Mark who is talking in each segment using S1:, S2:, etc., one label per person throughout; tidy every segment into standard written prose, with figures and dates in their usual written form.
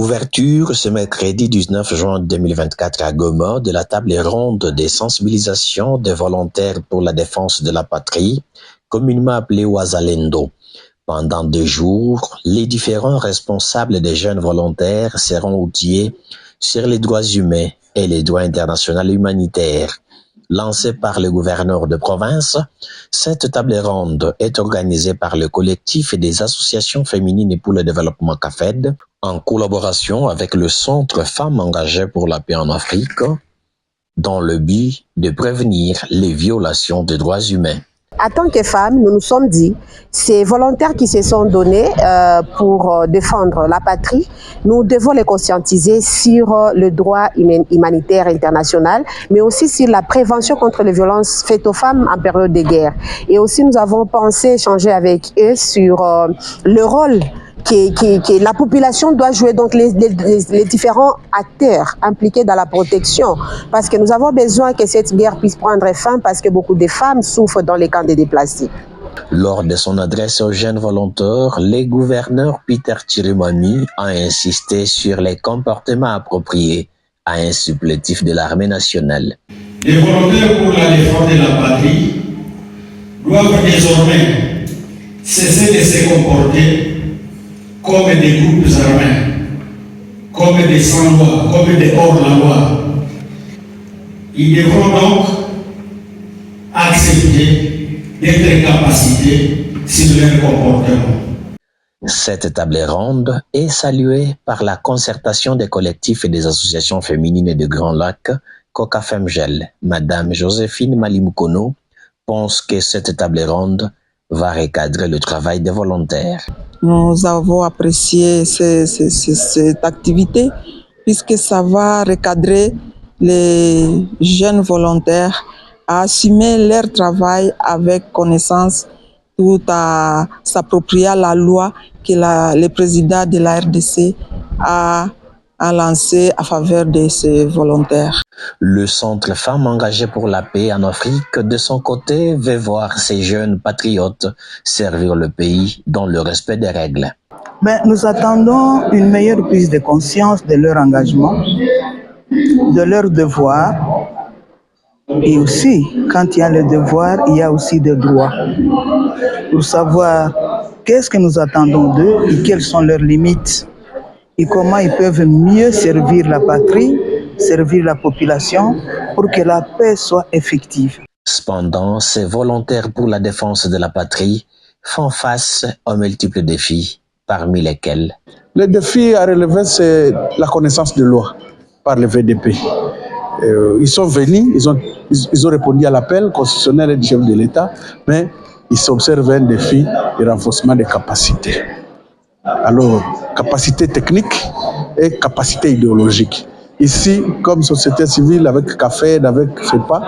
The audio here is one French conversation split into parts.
S1: Ouverture ce mercredi 19 juin 2024 à Goma de la table ronde des sensibilisations des volontaires pour la défense de la patrie, communément appelée Wazalendo. Pendant 2 jours, les différents responsables des jeunes volontaires seront outillés sur les droits humains et les droits internationaux humanitaires. Lancée par le gouverneur de province, cette table ronde est organisée par le collectif des associations féminines pour le développement CAFED, en collaboration avec le Centre Femmes engagées pour la paix en Afrique, dans le but de prévenir les violations des droits humains.
S2: En tant que femmes, nous nous sommes dit, ces volontaires qui se sont donnés pour défendre la patrie, nous devons les conscientiser sur le droit humanitaire international, mais aussi sur la prévention contre les violences faites aux femmes en période de guerre. Et aussi, nous avons pensé échanger avec eux sur le rôle que la population doit jouer, donc les différents acteurs impliqués dans la protection, parce que nous avons besoin que cette guerre puisse prendre fin, parce que beaucoup de femmes souffrent dans les camps de déplacés.
S1: Lors de son adresse aux jeunes volontaires, le gouverneur Peter Chirimani a insisté sur les comportements appropriés à un supplétif de l'armée nationale.
S3: Les volontaires pour la défense de la patrie doivent désormais cesser de se comporter comme des groupes armés, comme des sans-loi, comme des hors-la-loi. Ils devront donc accepter d'être capacités sur leur comportement.
S1: Cette table ronde est saluée par la concertation des collectifs et des associations féminines de Grand Lac, Coca Femgel. Madame Joséphine Malimukono pense que cette table ronde va recadrer le travail des volontaires.
S4: Nous avons apprécié cette activité puisque ça va recadrer les jeunes volontaires à assumer leur travail avec connaissance, tout à s'approprier à la loi que le président de la RDC a lancée à faveur de ces volontaires.
S1: Le Centre Femmes engagées pour la paix en Afrique, de son côté, veut voir ces jeunes patriotes servir le pays dans le respect des règles.
S5: Nous attendons une meilleure prise de conscience de leur engagement, de leurs devoirs, et aussi, quand il y a le devoir, il y a aussi des droits. Pour savoir qu'est-ce que nous attendons d'eux et quelles sont leurs limites, et comment ils peuvent mieux servir la patrie, servir la population pour que la paix soit effective.
S1: Cependant, ces volontaires pour la défense de la patrie font face aux multiples défis, parmi lesquels
S6: le défi à relever, c'est la connaissance de loi par le VDP. Ils sont venus, ils ont répondu à l'appel constitutionnel du chef de l'État, mais ils s'observent un défi de renforcement des capacités. Alors, capacité technique et capacité idéologique. Ici, comme société civile, avec CAFED, avec FEPA,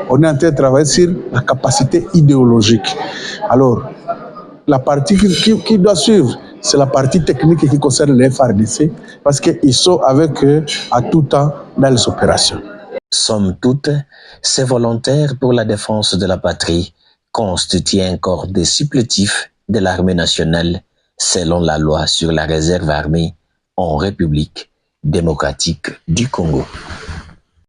S6: on est en train de travailler sur la capacité idéologique. Alors, la partie qui doit suivre, c'est la partie technique qui concerne les FARDC, parce qu'ils sont avec eux à tout temps dans les opérations.
S1: Somme toute, ces volontaires pour la défense de la patrie constituent un corps de supplétifs de l'armée nationale selon la loi sur la réserve armée en République démocratique du Congo.